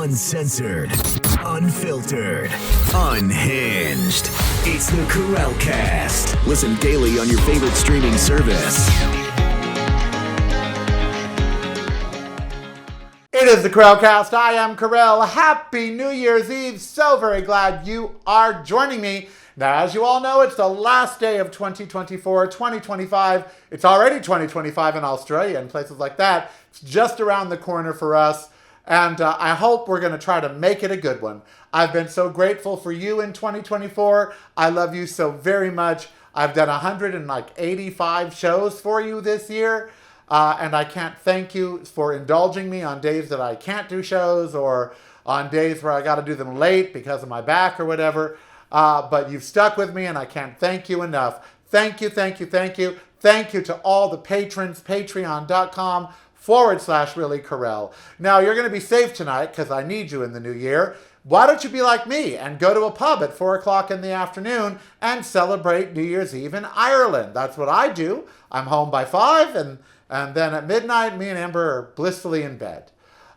Uncensored, unfiltered, unhinged. It's the Karel Cast. Listen daily on your favorite streaming service. It is the Karel Cast. I am Karel. Happy New Year's Eve. So very glad you are joining me. Now, as you all know, it's the last day of 2024, 2025. It's already 2025 in Australia and places like that. It's just around the corner for us. And I hope we're going to try to make it a good one. I've been so grateful for you in 2024. I love you so very much. I've done 185 shows for you this year. And I can't thank you for indulging me on days that I can't do shows or on days where I got to do them late because of my back or whatever. But you've stuck with me and I can't thank you enough. Thank you, thank you, thank you. Thank you to all the patrons, patreon.com/reallykarel. Now, you're going to be safe tonight because I need you in the new year. Why don't you be like me and go to a pub at 4 o'clock in the afternoon and celebrate New Year's Eve in Ireland? That's what I do. I'm home by 5 and then at midnight, me and Amber are blissfully in bed.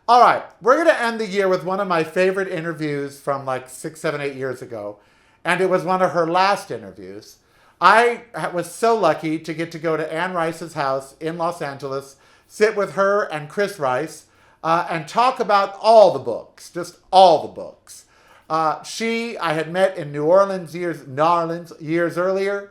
All right, we're going to end the year with one of my favorite interviews from like 6, 7, 8 years ago. And it was one of her last interviews. I was so lucky to get to go to Anne Rice's house in Los Angeles, sit with her and Chris Rice, and talk about all the books, just all the books. I had met in New Orleans years earlier.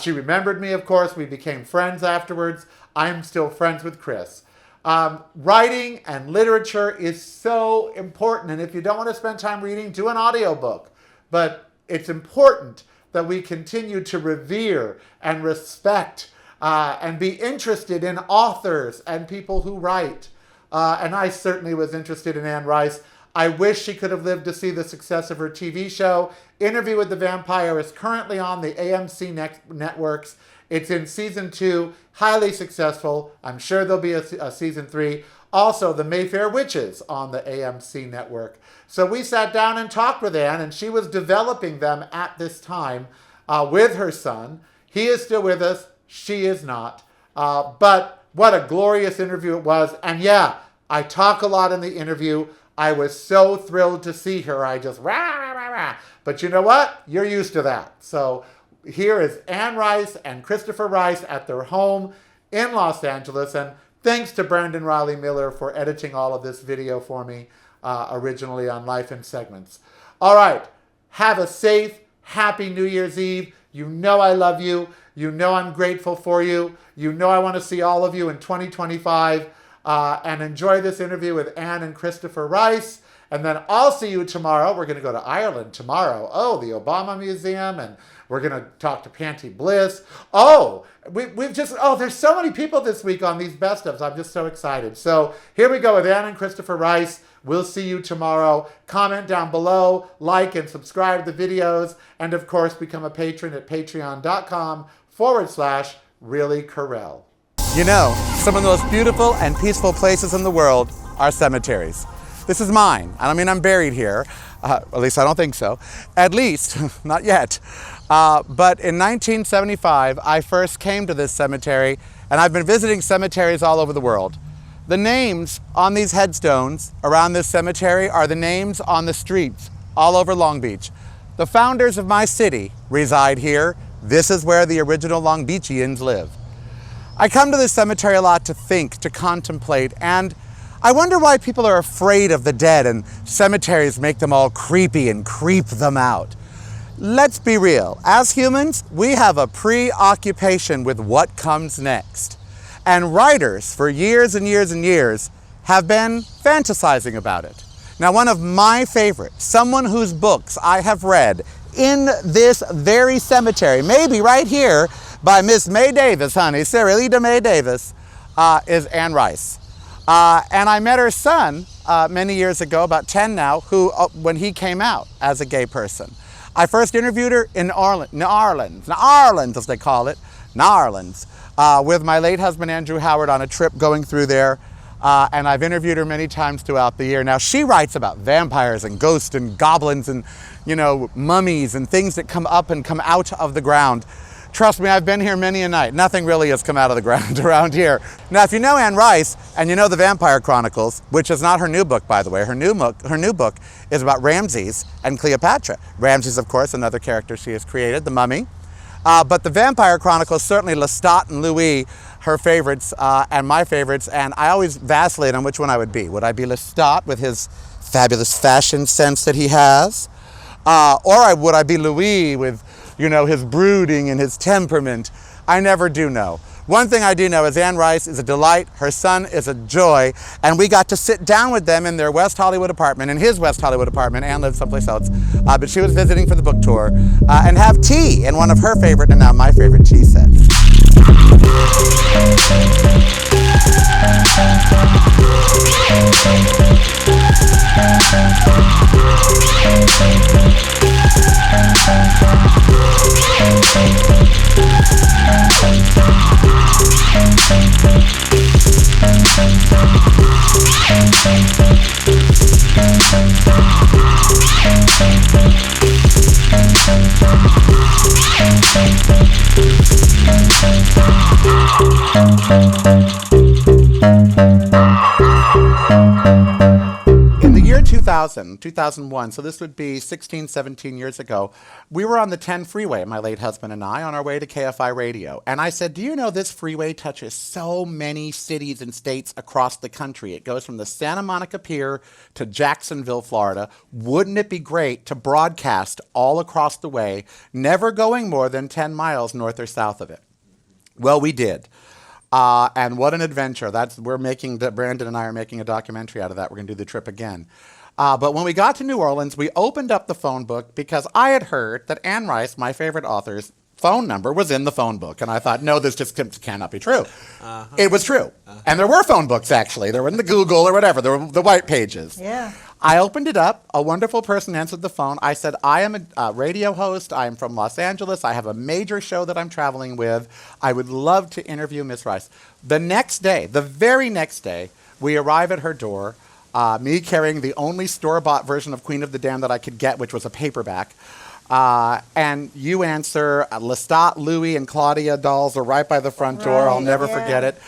She remembered me, of course. We became friends afterwards. I'm still friends with Chris. Writing and literature is so important. And if you don't want to spend time reading, do an audiobook. But it's important that we continue to revere and respect and be interested in authors and people who write. And I certainly was interested in Anne Rice. I wish she could have lived to see the success of her TV show. Interview with the Vampire is currently on the AMC networks. It's in season 2, highly successful. I'm sure there'll be a season 3. Also, the Mayfair Witches on the AMC network. So we sat down and talked with Anne, and she was developing them at this time with her son. He is still with us. She is not. But what a glorious interview it was. And yeah, I talk a lot in the interview. I was so thrilled to see her. I just rah, rah, rah, rah. But you know what? You're used to that. So here is Anne Rice and Christopher Rice at their home in Los Angeles. And thanks to Brandon Riley Miller for editing all of this video for me originally on Life in Segments. All right. Have a safe, happy New Year's Eve. You know I love you. You know I'm grateful for you. You know I want to see all of you in 2025. And enjoy this interview with Anne and Christopher Rice. And then I'll see you tomorrow. We're going to go to Ireland tomorrow. Oh, the Obama Museum. And we're going to talk to Panty Bliss. Oh, there's so many people this week on these best ofs. I'm just so excited. So here we go with Anne and Christopher Rice. We'll see you tomorrow. Comment down below, like and subscribe to the videos. And of course, become a patron at patreon.com/reallykarel. You know, some of the most beautiful and peaceful places in the world are cemeteries. This is mine. I don't mean I'm buried here. At least I don't think so. At least, not yet. But in 1975, I first came to this cemetery, and I've been visiting cemeteries all over the world. The names on these headstones around this cemetery are the names on the streets all over Long Beach. The founders of my city reside here. This is where the original Long Beachians live. I come to this cemetery a lot to think, to contemplate, and I wonder why people are afraid of the dead and cemeteries make them all creepy and creep them out. Let's be real. As humans, we have a preoccupation with what comes next. And writers for years and years and years have been fantasizing about it. Now, one of my favorites, someone whose books I have read in this very cemetery, maybe right here, by Miss May Davis, honey, Cyrilida May Davis, is Anne Rice. And I met her son many years ago, about 10 now, when he came out as a gay person. I first interviewed her in New Orleans, as they call it, New Orleans, with my late husband, Andrew Howard, on a trip going through there. And I've interviewed her many times throughout the year. Now, she writes about vampires and ghosts and goblins and, mummies and things that come up and come out of the ground. Trust me, I've been here many a night. Nothing really has come out of the ground around here. Now, if you know Anne Rice, and you know the Vampire Chronicles, which is not her new book, by the way, her new book is about Ramses and Cleopatra. Ramses, of course, another character she has created, the mummy. But the Vampire Chronicles, certainly Lestat and Louis, her favorites and my favorites, and I always vacillate on which one I would be. Would I be Lestat with his fabulous fashion sense that he has? Or would I be Louis with, you know, his brooding and his temperament? I never do know. One thing I do know is Anne Rice is a delight, her son is a joy, and we got to sit down with them in their West Hollywood apartment, in his West Hollywood apartment. Anne lives someplace else, but she was visiting for the book tour, and have tea in one of her favorite and now my favorite tea sets. In the year 2001, so this would be 16, 17 years ago, we were on the 10 freeway, my late husband and I, on our way to KFI Radio. And I said, do you know this freeway touches so many cities and states across the country? It goes from the Santa Monica Pier to Jacksonville, Florida. Wouldn't it be great to broadcast all across the way, never going more than 10 miles north or south of it? Well, we did. And what an adventure. Brandon and I are making a documentary out of that. We're going to do the trip again. But when we got to New Orleans, we opened up the phone book because I had heard that Anne Rice, my favorite author's phone number, was in the phone book. And I thought, no, this just cannot be true. It was true. And there were phone books, actually. There were in the Google or whatever. There were the white pages. Yeah. I opened it up. A wonderful person answered the phone. I said, I am a radio host. I am from Los Angeles. I have a major show that I'm traveling with. I would love to interview Miss Rice. The next day, the very next day, we arrive at her door, me carrying the only store-bought version of Queen of the Damned that I could get, which was a paperback. And you answer, Lestat, Louis, and Claudia dolls are right by the front door. I'll never forget it.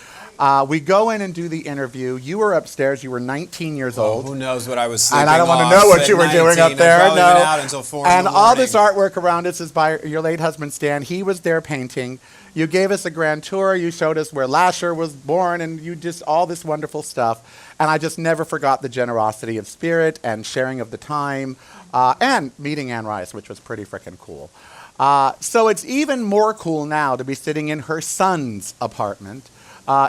We go in and do the interview. You were upstairs. You were 19 years old. Who knows what I was sleeping And I don't want to know what you were doing up there. No. Out until 4 and in the all morning. this artwork around us is by your late husband, Stan. He was there painting. You gave us a grand tour. You showed us where Lasher was born, and you just all this wonderful stuff. And I just never forgot the generosity of spirit and sharing of the time, and meeting Anne Rice, which was pretty freaking cool. So it's even more cool now to be sitting in her son's apartment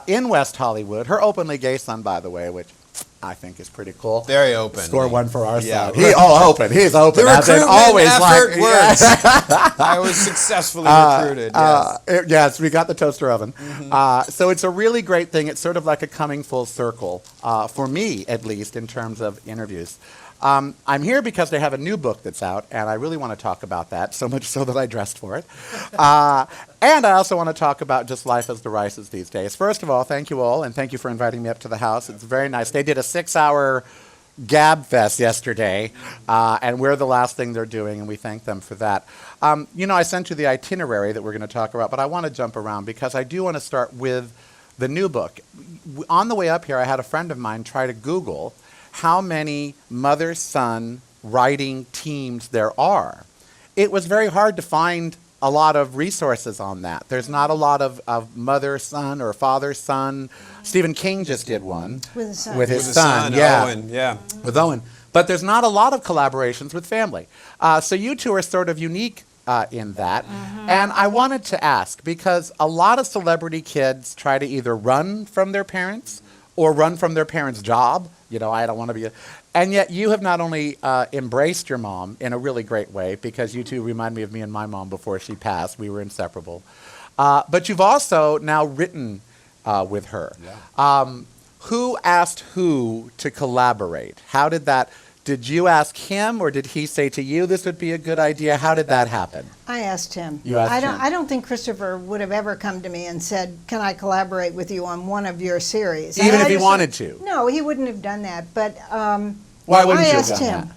in West Hollywood. Her openly gay son, by the way, which I think is pretty cool. Very open. Score one for our Yeah. side. Open. He's open. The As in recruitment always effort works. Yes. I was successfully recruited. Yes. Yes, we got the toaster oven. So it's a really great thing. It's sort of like a coming full circle, for me at least, in terms of interviews. I'm here because they have a new book that's out, and I really want to talk about that, so much so that I dressed for it. And I also want to talk about just life as the Rices these days. First of all, thank you all, and thank you for inviting me up to the house. It's very nice. They did a 6-hour Gab Fest yesterday, and we're the last thing they're doing, and we thank them for that. You know, I sent you the itinerary that we're going to talk about, but I want to jump around because I do want to start with the new book. On the way up here, I had a friend of mine try to Google how many mother-son writing teams there are. It was very hard to find a lot of resources on that. There's not a lot of mother-son or father-son. Stephen King just did one. With his son. With his son, yeah. Owen, yeah. With Owen. But there's not a lot of collaborations with family. So you two are sort of unique in that. And I wanted to ask, because a lot of celebrity kids try to either run from their parents or run from their parents' job. You know, I don't want to be and yet you have not only embraced your mom in a really great way, because you two remind me of me and my mom before she passed. We were inseparable. But you've also now written with her. Yeah. Who asked who to collaborate? How did that, did you ask him, or did he say to you this would be a good idea? How did that happen? I asked him. You asked him. I don't think Christopher would have ever come to me and said, can I collaborate with you on one of your series? Even if he wanted to? No, he wouldn't have done that. But Why wouldn't I you have asked done him.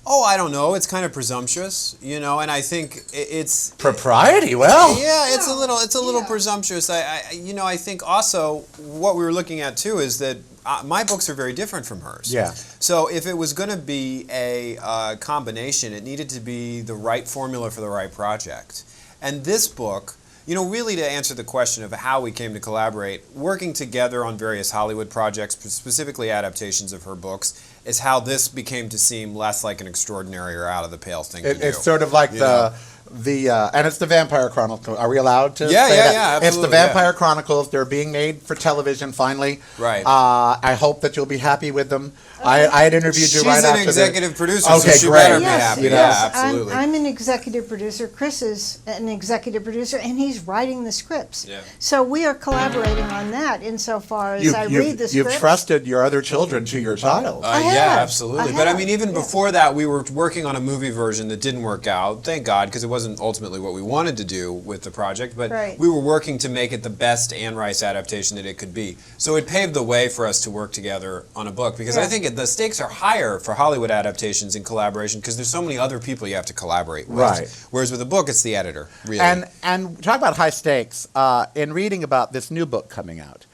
Oh, I don't know. It's kind of presumptuous, and I think it's Propriety, well. Yeah, it's a little presumptuous. I think also what we were looking at too is that my books are very different from hers. Yeah. So if it was going to be a combination, it needed to be the right formula for the right project. And this book, really to answer the question of how we came to collaborate, working together on various Hollywood projects, specifically adaptations of her books, is how this became to seem less like an extraordinary or out of the pale thing to do. It's sort of like and it's the Vampire Chronicles. Are we allowed to say that? Yeah, absolutely. It's the Vampire Chronicles. They're being made for television finally. Right. I hope that you'll be happy with them. I had interviewed you right after. She's an executive producer, Okay, so she great. better be Yes, happy. yes. Yeah, absolutely. I'm an executive producer. Chris is an executive producer, and he's writing the scripts. Yeah. So we are collaborating on that insofar as I read the scripts. You've trusted your other children to your child. I Yeah, have. absolutely. I But I have. mean, even Yeah. before that, we were working on a movie version that didn't work out. Thank God, because it wasn't ultimately what we wanted to do with the project. But Right. we were working to make it the best Anne Rice adaptation that it could be. So it paved the way for us to work together on a book, because I Yeah. think the stakes are higher for Hollywood adaptations in collaboration, because there's so many other people you have to collaborate with. Right. Whereas with a book, it's the editor, really. And talk about high stakes. In reading about this new book coming out,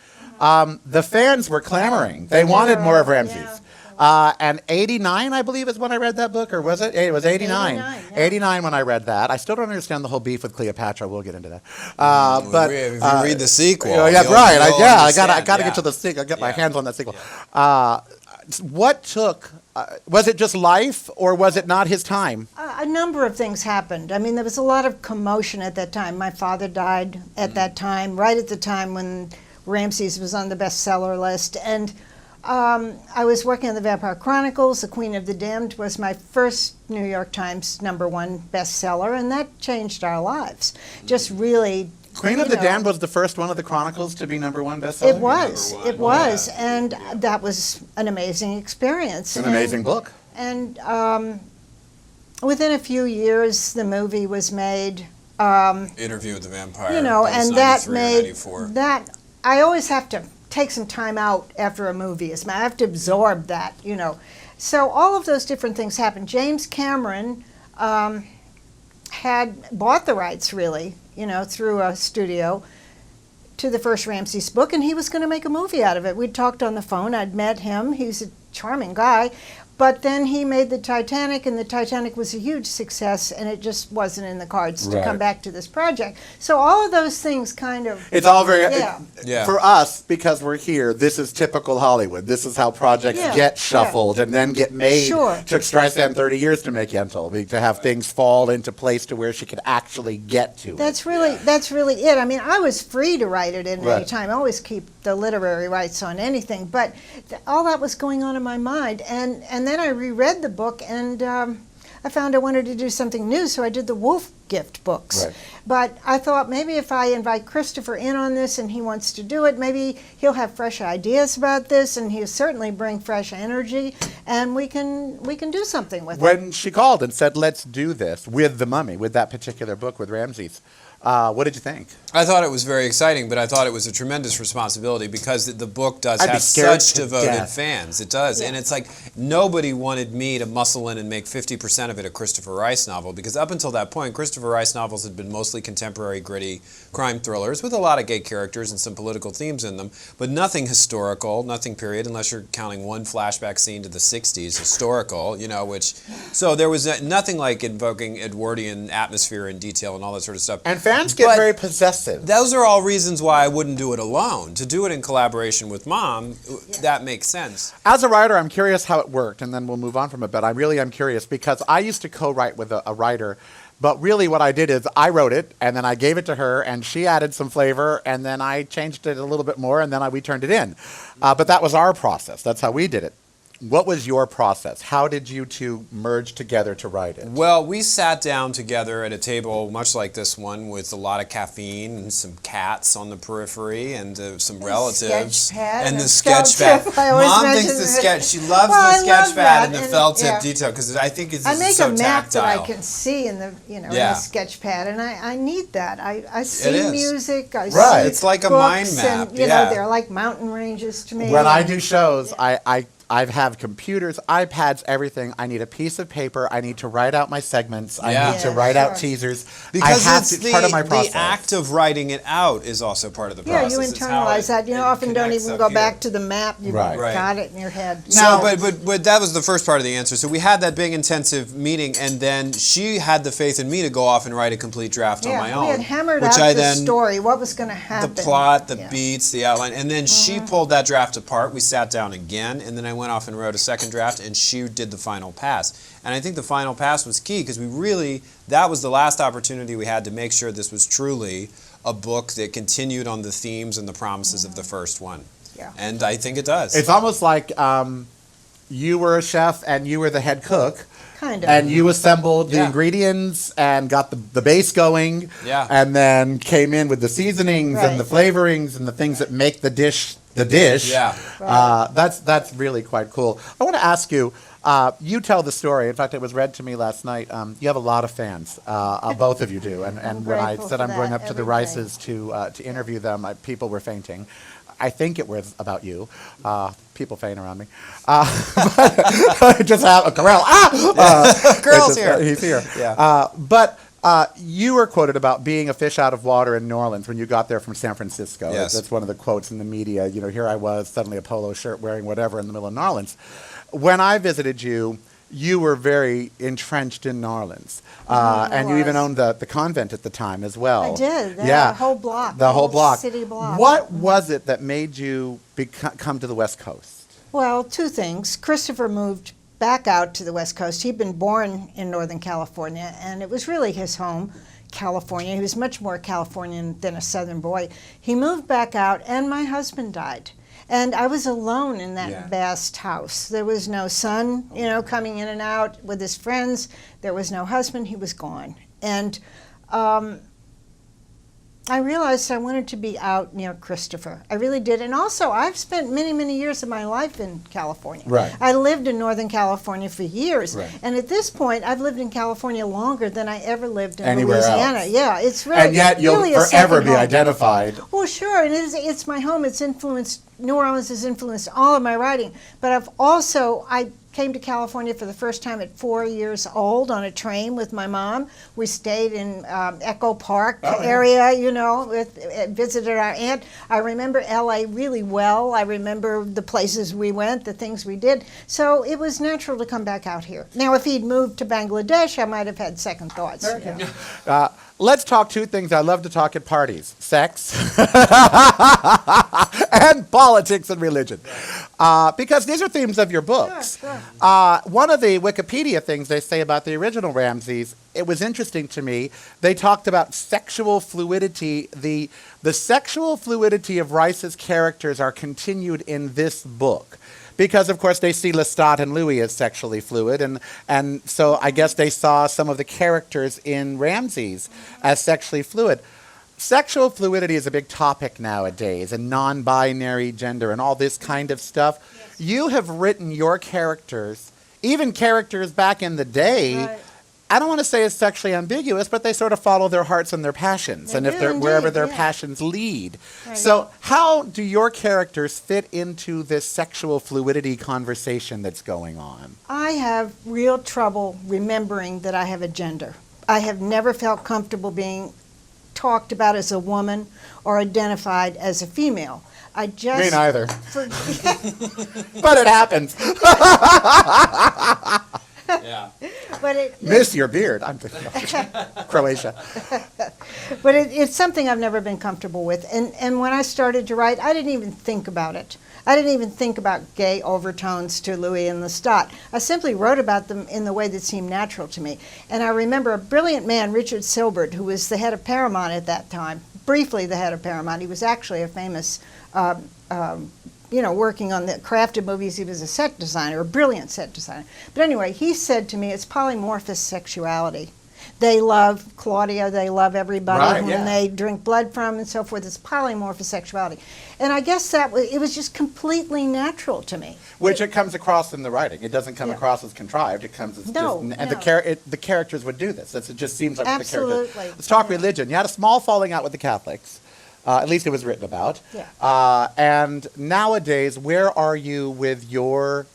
the fans were clamoring. They wanted more of Ramses. And 89, I believe, is when I read that book, or was it? It was 89. 89, yeah. 89 when I read that. I still don't understand the whole beef with Cleopatra. We'll get into that. But if you read the sequel, yeah, you'll- right. you'll I got to understand, get to the sequel. Get my Yeah. hands on that sequel. What took? Was it just life, or was it not his time? A number of things happened. I mean, there was a lot of commotion at that time. My father died at that time, right at the time when Ramses was on the bestseller list. And I was working on the Vampire Chronicles. The Queen of the Damned was my first New York Times #1 bestseller, and that changed our lives. Just really. Queen of the Damned was the first one of the Chronicles to be #1 bestseller. It was. It was. And that was an amazing experience. It's an amazing book. And within a few years, the movie was made. Interview with the Vampire. And that 93 or made 94. that. I always have to take some time out after a movie. I have to absorb that. So all of those different things happened. James Cameron had bought the rights, really, through a studio, to the first Ramses book, and he was going to make a movie out of it. We'd talked on the phone. I'd met him. He's a charming guy. But then he made the Titanic, and the Titanic was a huge success, and it just wasn't in the cards to come back to this project. So all of those things kind of... It's all very... Yeah. For us, because we're here, this is typical Hollywood. This is how projects get shuffled and then get made. Sure. Took Streisand 30 years to make Yentl, to have things fall into place to where she could actually get to it. That's really it. I mean, I was free to write it at any Right. time. I always keep the literary rights on anything, but all that was going on in my mind. And then I reread the book, and I found I wanted to do something new, so I did the Wolf Gift books. Right. But I thought maybe if I invite Christopher in on this and he wants to do it, maybe he'll have fresh ideas about this, and he'll certainly bring fresh energy, and we can do something with it. When she called and said, let's do this with The Mummy, with that particular book, with Ramses, what did you think? I thought it was very exciting, but I thought it was a tremendous responsibility, because the book does I'd be have scared such to devoted death. fans. It does. Yeah. And it's like nobody wanted me to muscle in and make 50% of it a Christopher Rice novel, because up until that point, Christopher Rice novels had been mostly contemporary, gritty crime thrillers with a lot of gay characters and some political themes in them, but nothing historical, nothing period, unless you're counting one flashback scene to the 60s, historical, so there was nothing like invoking Edwardian atmosphere and detail and all that sort of stuff. And fans get But very possessive. those are all reasons why I wouldn't do it alone. To do it in collaboration with Mom, that makes sense. As a writer, I'm curious how it worked, and then we'll move on from it, but I really am curious, because I used to co-write with a writer, but really what I did is I wrote it, and then I gave it to her, and she added some flavor, and then I changed it a little bit more, and then we turned it in. But that was our process. That's how we did it. What was your process? How did you two merge together to write it? Well, we sat down together at a table much like this one with a lot of caffeine and some cats on the periphery and some relatives. sketch pad and the and sketch felt pad. tip. I always Mom mention thinks the it. sketch, she loves Well, I the sketch love pad that, and the and- felt tip yeah. detail, because I think it's I make so a map tactile. that I can see in the in Yeah. the sketch pad, and I need that. I see is. music. I Right. see It's like a books, mind map, And, yeah. they're like mountain ranges to me. When I and- do shows, I have computers, iPads, everything. I need a piece of paper. I need to write out my segments. I need to write out teasers. Because it's part of my process. The act of writing it out is also part of the process. Yeah, you internalize that. You often don't even go back to the map. You've got it in your head. So, but that was the first part of the answer. So we had that big intensive meeting, and then she had the faith in me to go off and write a complete draft on my own. We had hammered out the story, what was going to happen. The plot, the beats, the outline, and then she pulled that draft apart. We sat down again, and then I went off and wrote a second draft, and she did the final pass. And I think the final pass was key because that was the last opportunity we had to make sure this was truly a book that continued on the themes and the promises of the first one. Yeah. And I think it does. It's almost like you were a chef and you were the head cook. Kind of. And you assembled the ingredients and got the base going. Yeah. And then came in with the seasonings and the flavorings and the things that make the dish the dish. Yeah. That's really quite cool. I want to ask you, you tell the story. In fact, it was read to me last night. You have a lot of fans. Both of you do. And when I said I'm going up to the Rices to interview them, people were fainting. I think it was about you. People faint around me. Just have Karel. Karel's here. He's here. Yeah. But you were quoted about being a fish out of water in New Orleans when you got there from San Francisco. Yes. That's one of the quotes in the media. You know, here I was, suddenly a polo shirt, wearing whatever in the middle of New Orleans. When I visited you, you were very entrenched in New Orleans. And you even owned the convent at the time as well. I did. The whole block. The whole block. City block. What was it that made you come to the West Coast? Well, two things. Christopher moved back out to the West Coast. He'd been born in Northern California, and it was really his home, California. He was much more Californian than a Southern boy. He moved back out, and my husband died. And I was alone in that vast house. There was no son, coming in and out with his friends. There was no husband. He was gone. And I realized I wanted to be out near Christopher. I really did. And also, I've spent many, many years of my life in California. Right. I lived in Northern California for years. Right. And at this point, I've lived in California longer than I ever lived in Anywhere Louisiana. else. Yeah, it's really And yet you'll really a forever second be home. identified. Well, sure, and it's my home. It's influenced, New Orleans has influenced all of my writing. But I came to California for the first time at 4 years old on a train with my mom. We stayed in Echo Park area, visited our aunt. I remember LA really well. I remember the places we went, the things we did. So it was natural to come back out here. Now, if he'd moved to Bangladesh, I might have had second thoughts. Let's talk two things I love to talk at parties: sex and politics and religion. Because these are themes of your books. Sure. One of the Wikipedia things they say about the original Ramses, it was interesting to me. They talked about sexual fluidity. The sexual fluidity of Rice's characters are continued in this book. Because, of course, they see Lestat and Louis as sexually fluid, and so I guess they saw some of the characters in Ramses as sexually fluid. Sexual fluidity is a big topic nowadays, and non-binary gender and all this kind of stuff. Yes. You have written your characters, even characters back in the day, I don't want to say it's sexually ambiguous, but they sort of follow their hearts and their passions, and if they're wherever their passions lead. Right. So how do your characters fit into this sexual fluidity conversation that's going on? I have real trouble remembering that I have a gender. I have never felt comfortable being talked about as a woman or identified as a female. I just... Me neither. But it happens. Yeah. But Miss your beard. I'm Croatia. But it's something I've never been comfortable with. And when I started to write, I didn't even think about it. I didn't even think about gay overtones to Louis and Lestat. I simply wrote about them in the way that seemed natural to me. And I remember a brilliant man, Richard Silbert, who was the head of Paramount at that time, briefly the head of Paramount. He was actually a famous working on the crafted movies. He was a set designer, a brilliant set designer. But anyway, he said to me, it's polymorphous sexuality. They love Claudia, they love everybody whom they drink blood from and so forth. It's polymorphous sexuality. And I guess it was just completely natural to me. Which it comes across in the writing. It doesn't come across as contrived. It comes as the characters would do this. It just seems like the characters. Let's talk religion. You had a small falling out with the Catholics. At least it was written about. Yeah. And nowadays, where are you with your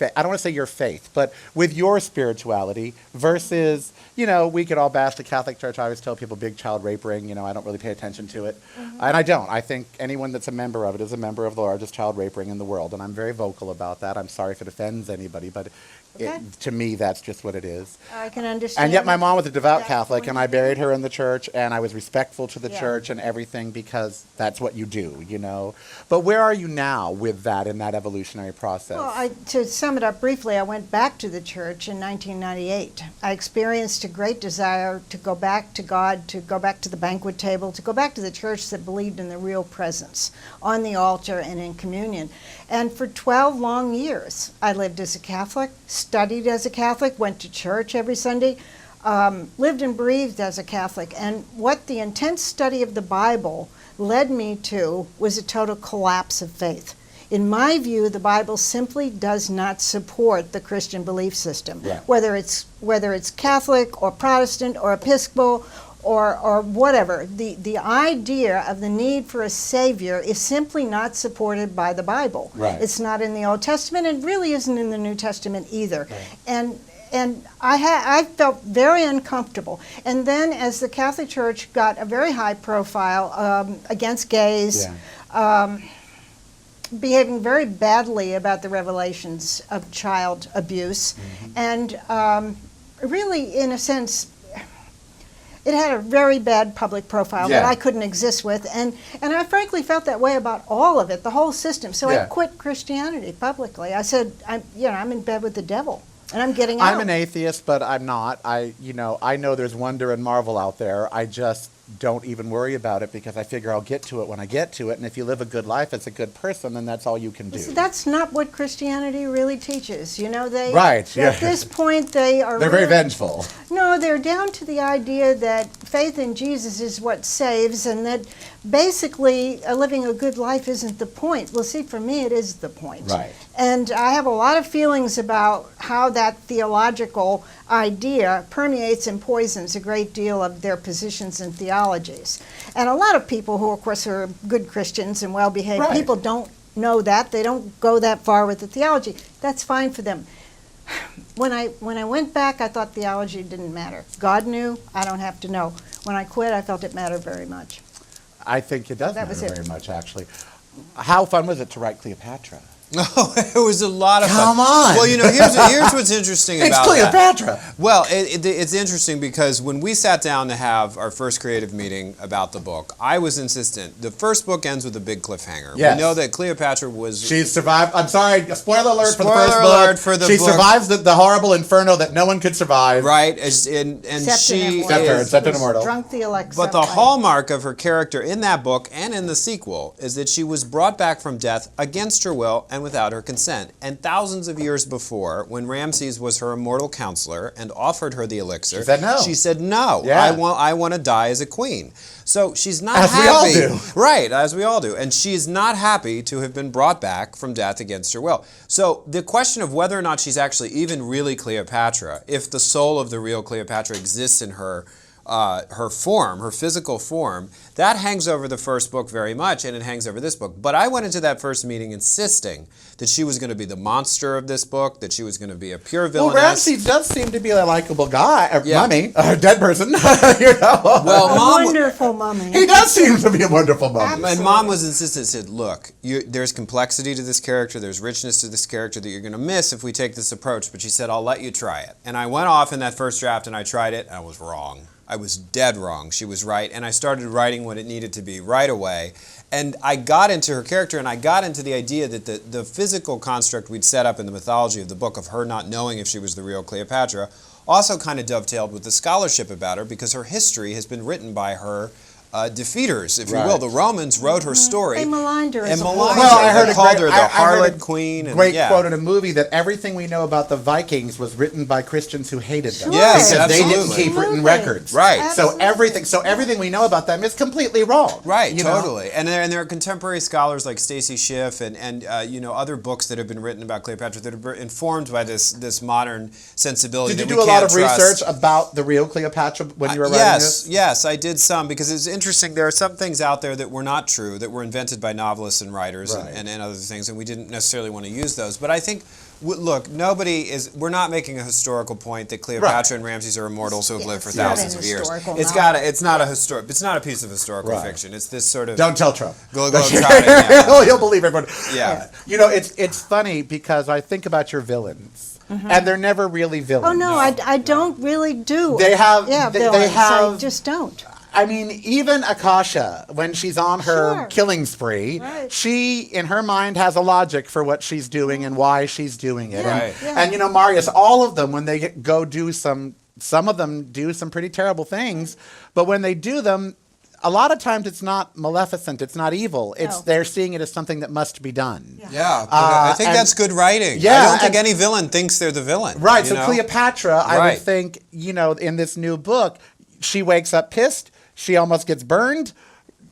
faith, I don't want to say your faith, but with your spirituality versus, we could all bash the Catholic Church. I always tell people big child rape ring, I don't really pay attention to it. And I don't. I think anyone that's a member of it is a member of the largest child rape ring in the world. And I'm very vocal about that. I'm sorry if it offends anybody, but to me, that's just what it is. I can understand. And yet my mom was a devout that Catholic, point and of I view. buried her in the church, and I was respectful to the Yeah. church and everything because that's what you do, But where are you now with that in that evolutionary process? Well, to sum it up briefly, I went back to the church in 1998. I experienced a great desire to go back to God, to go back to the banquet table, to go back to the church that believed in the real presence on the altar and in communion. And for 12 long years, I lived as a Catholic, studied as a Catholic, went to church every Sunday, lived and breathed as a Catholic. And what the intense study of the Bible led me to was a total collapse of faith. In my view, the Bible simply does not support the Christian belief system, Yeah. whether it's Catholic or Protestant or Episcopal or whatever. The idea of the need for a Savior is simply not supported by the Bible. Right. It's not in the Old Testament. It really isn't in the New Testament either. Right. And I felt very uncomfortable. And then as the Catholic Church got a very high profile against gays, behaving very badly about the revelations of child abuse, and really, in a sense, it had a very bad public profile that Yeah. I couldn't exist with, and I frankly felt that way about all of it, the whole system. So Yeah. I quit Christianity publicly. I said, I'm in bed with the devil, and I'm getting out. I'm an atheist, but I'm not. I know there's wonder and marvel out there. I just don't even worry about it because I figure I'll get to it when I get to it. And if you live a good life as a good person, then that's all you can do. So that's not what Christianity really teaches. They Right, yeah. At this point, they are They're very really- vengeful. No, they're down to the idea that faith in Jesus is what saves, and that basically living a good life isn't the point. Well, see, for me, it is the point. Right. And I have a lot of feelings about how that theological idea permeates and poisons a great deal of their positions and theologies. And a lot of people who, of course, are good Christians and well-behaved Right. people don't know that. They don't go that far with the theology. That's fine for them. When I went back, I thought theology didn't matter. God knew, I don't have to know. When I quit, I felt it mattered very much. I think it does That matter was it. very much, actually. How fun was it to write Cleopatra? Oh, it was a lot of fun. Come on. Well, here's what's interesting It's about Cleopatra. that. Well, it's interesting because when we sat down to have our first creative meeting about the book, I was insistent. The first book ends with a big cliffhanger. Yes. We know that Cleopatra was... She survived. I'm sorry, spoiler alert for the Spoiler first alert book. for the she book. survives the horrible inferno that no one could survive. Right, and Except she Except her, is... except an immortal. Drunk the elect. But the hallmark of her character in that book and in the sequel is that she was brought back from death against her will and without her consent. And thousands of years before, when Ramses was her immortal counselor and offered her the elixir, She said no. She said no. Yeah. I want to die as a queen. So she's not As we all happy. do. Right, as we all do. And she's not happy to have been brought back from death against her will. So the question of whether or not she's actually even really Cleopatra, if the soul of the real Cleopatra exists in her form, her physical form, that hangs over the first book very much, and it hangs over this book. But I went into that first meeting insisting that she was going to be the monster of this book, that she was going to be a pure villainess. Well, Ramses does seem to be a likable guy, Yeah. mummy, a dead person. Well, A Mom, wonderful mummy. he does seem to be a wonderful mummy. and Mom was insistent, said, look, there's complexity to this character, there's richness to this character that you're going to miss if we take this approach. But she said, I'll let you try it. And I went off in that first draft and I tried it, and I was wrong. I was dead wrong. She was right. And I started writing what it needed to be right away. And I got into her character, and I got into the idea that the physical construct we'd set up in the mythology of the book of her not knowing if she was the real Cleopatra also kind of dovetailed with the scholarship about her, because her history has been written by her defeaters, if you will. Right. The Romans wrote her story. They maligned her And as a maligned whore. Well, I her. heard They a called great, her the I heard harlot a queen. And, great yeah. quote in a movie that everything we know about the Vikings was written by Christians who hated them. Sure. Yes, because they didn't absolutely. keep written Absolutely. records. Right. Absolutely. So everything we know about them is completely wrong. Right, you know? totally. And there are contemporary scholars like Stacy Schiff and other books that have been written about Cleopatra that are informed by this modern sensibility. Did you that do we a lot can't of trust. research about the real Cleopatra when you were writing this? Yes, I did some, because it's interesting. There are some things out there that were not true, that were invented by novelists and writers Right. and other things, and we didn't necessarily want to use those. But I think Look, we're not making a historical point that Cleopatra and Ramses are immortals who have lived for thousands of years. It's not a piece of historical fiction. It's this sort of... Don't tell Trump. He'll believe everyone. Yeah. You know, it's funny because I think about your villains, and they're never really villains. Oh, no, I don't really do. They have... villains. They have... I just don't. I mean, even Akasha, when she's on her killing spree, she, in her mind, has a logic for what she's doing and why she's doing it. And you know, Marius, all of them, when they go do some of them do some pretty terrible things, but when they do them, a lot of times it's not maleficent, it's not evil. They're seeing it as something that must be done. Yeah, I think that's good writing. Yeah, I don't think any villain thinks they're the villain. Right, so Cleopatra, I would think, you know, in this new book, she wakes up pissed. She almost gets burned.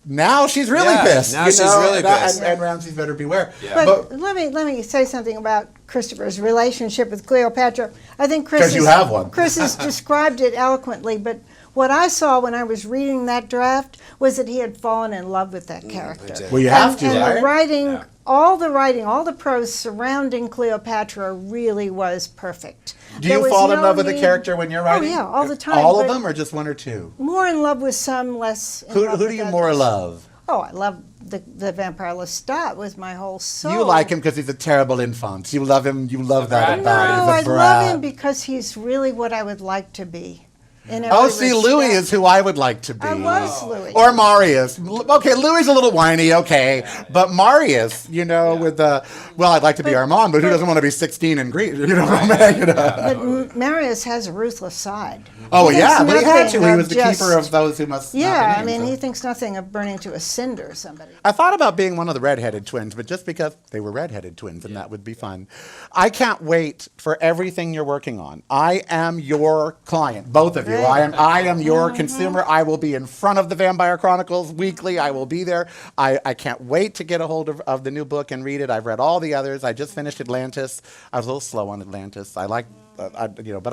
Now she's really pissed. Now she's really pissed. And Ramses better beware. Yeah. But let me say something about Christopher's relationship with Cleopatra. I think Chris has described it eloquently, but what I saw when I was reading that draft was that he had fallen in love with that character. Well, you have to, and the writing, all the prose surrounding Cleopatra really was perfect. Do you fall in love with a character when you're writing? Oh, yeah, all the time. All of them, or just one or two? More in love with some, less in love Who with do you others. more love? Oh, I love the Vampire Lestat with my whole soul. You like him because he's a terrible infant. You love him. You love that about him. No, I love him because he's really what I would like to be. Louis is who I would like to be. I was Louis. Or Marius. Okay, Louis is a little whiny, but Marius, you know, with the, I'd like to be Armand, but who doesn't want to be 16 in Greece? You know what I mean? But Marius has a ruthless side. Oh, yeah, but he had to. He was the keeper of those who must not be named, he thinks nothing of burning to a cinder somebody. I thought about being one of the redheaded twins, but just because they were redheaded twins, and that would be fun. I can't wait for everything you're working on. I am your client, both of you. I am your consumer. I will be in front of the Vampire Chronicles weekly. I will be there. I can't wait to get a hold of the new book and read it. I've read all the others. I just finished Atlantis. I was a little slow on Atlantis. I like, but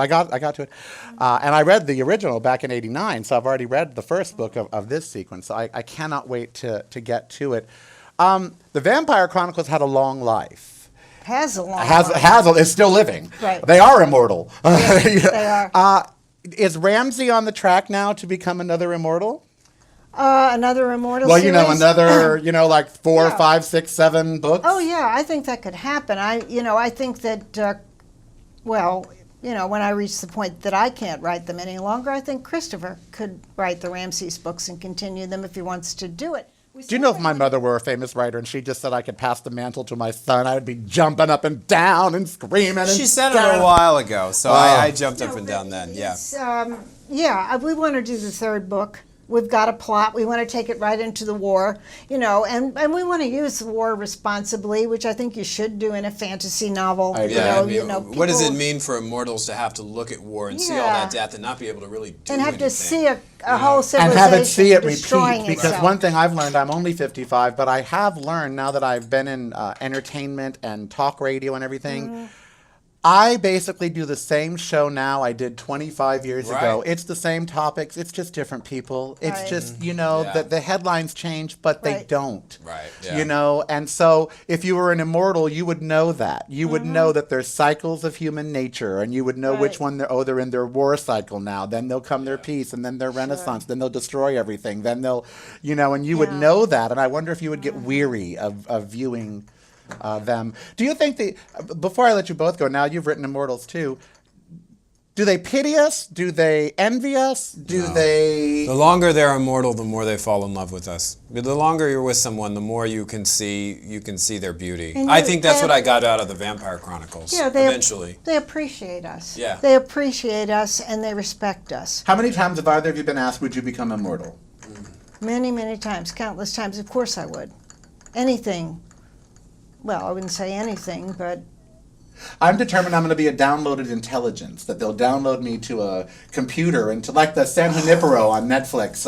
I got to it. And I read the original back in '89, so I've already read the first book of this sequence. So I cannot wait to get to it. The Vampire Chronicles had a long life. Is still living. Right. They are immortal. Yes, they are. Is Ramsay on the track now to become another immortal? Another immortal series? series? Like 4, 5, 6, 7 books? Oh, yeah, I think that could happen. I think that, when I reach the point that I can't write them any longer, I think Christopher could write the Ramses books and continue them if he wants to do it. Do you know if my mother were a famous writer and she just said I could pass the mantle to my son, I would be jumping up and down and screaming. She said it a while ago, so I jumped up and down then, we want to do the third book. We've got a plot. We want to take it right into the war, and we want to use the war responsibly, which I think you should do in a fantasy novel. What does it mean for immortals to have to look at war and see all that death and not be able to really do anything? And have to see a whole civilization and have it see it destroying repeat. Because itself. one thing I've learned, I'm only 55, but I have learned now that I've been in entertainment and talk radio and everything. I basically do the same show now I did 25 years ago. It's the same topics. It's just different people. It's just, that the headlines change, but they don't. Right. Yeah. And so if you were an immortal, you would know that. You would know that there's cycles of human nature, and you would know which one they're in their war cycle now. Then they'll come their peace, and then their renaissance. Then they'll destroy everything. Then they'll, and you would know that. And I wonder if you would get weary of viewing them. Do you think before I let you both go, now you've written Immortals too, do they pity us? Do they envy us? The longer they're immortal, the more they fall in love with us. The longer you're with someone, the more you can see their beauty. I think that's what I got out of the Vampire Chronicles. Yeah, eventually. They appreciate us. Yeah. They appreciate us and they respect us. How many times have either of you been asked, would you become immortal? Many, many times, countless times. Of course I would. Anything. Well, I wouldn't say anything, but... I'm determined I'm going to be a downloaded intelligence, that they'll download me to a computer and to like the San Junipero on Netflix.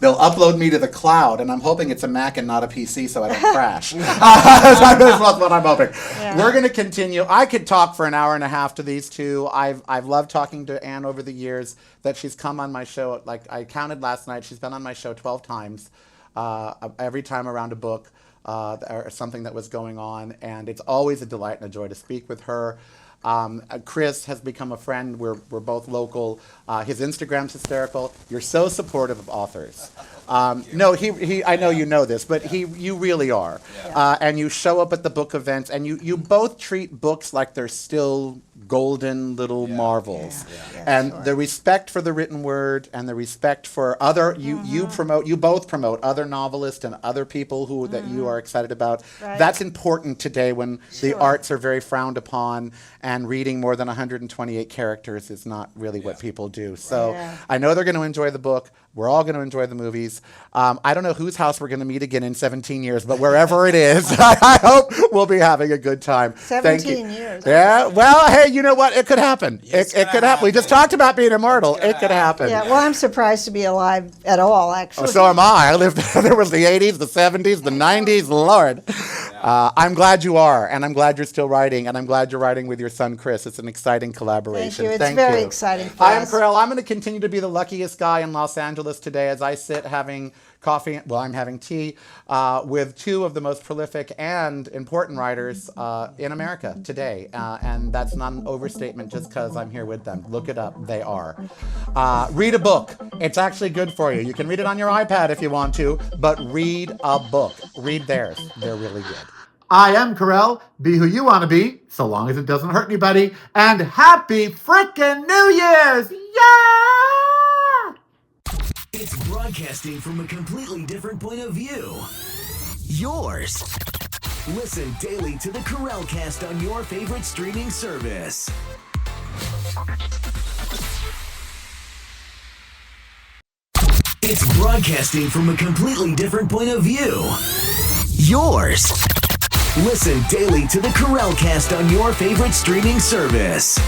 They'll upload me to the cloud, and I'm hoping it's a Mac and not a PC so I don't crash. That's what I'm hoping. Yeah. We're going to continue. I could talk for an hour and a half to these two. I've loved talking to Anne over the years, that she's come on my show. Like I counted last night, she's been on my show 12 times, every time around a book. or something that was going on, and it's always a delight and a joy to speak with her. Chris has become a friend. We're both local. His Instagram's hysterical. You're so supportive of authors. No, he. I know you know this, but you really are. And you show up at the book events, and you both treat books like they're still golden little marvels. And the respect for the written word and the respect for other, you both promote other novelists and other people that you are excited about. Right. That's important today when the arts are very frowned upon, and reading more than 128 characters is not really what people do. So I know they're going to enjoy the book. We're all going to enjoy the movies. I don't know whose house we're going to meet again in 17 years, but wherever it is, I hope we'll be having a good time. 17 years. Yeah. Well, hey, you know what? It could happen. It could happen. We just talked about being immortal. It could happen. Yeah, well, I'm surprised to be alive at all, actually. So am I. I lived, there was the 80s, the 70s, the 90s, Lord. I'm glad you are, and I'm glad you're still writing, and I'm glad you're writing with your son, Chris. It's an exciting collaboration. Thank you. It's very exciting for I am us. Karel. I'm going to continue to be the luckiest guy in Los Angeles today as I sit having coffee, well, I'm having tea, with two of the most prolific and important writers in America today. And that's not an overstatement just because I'm here with them. Look it up. They are. Read a book. It's actually good for you. You can read it on your iPad if you want to, but read a book. Read theirs. They're really good. I am Karel. Be who you want to be, so long as it doesn't hurt anybody. And happy frickin' New Year's! Yeah! It's broadcasting from a completely different point of view. Yours. Listen daily to the Karel Cast on your favorite streaming service. It's broadcasting from a completely different point of view. Yours. Listen daily to the Karel Cast on your favorite streaming service.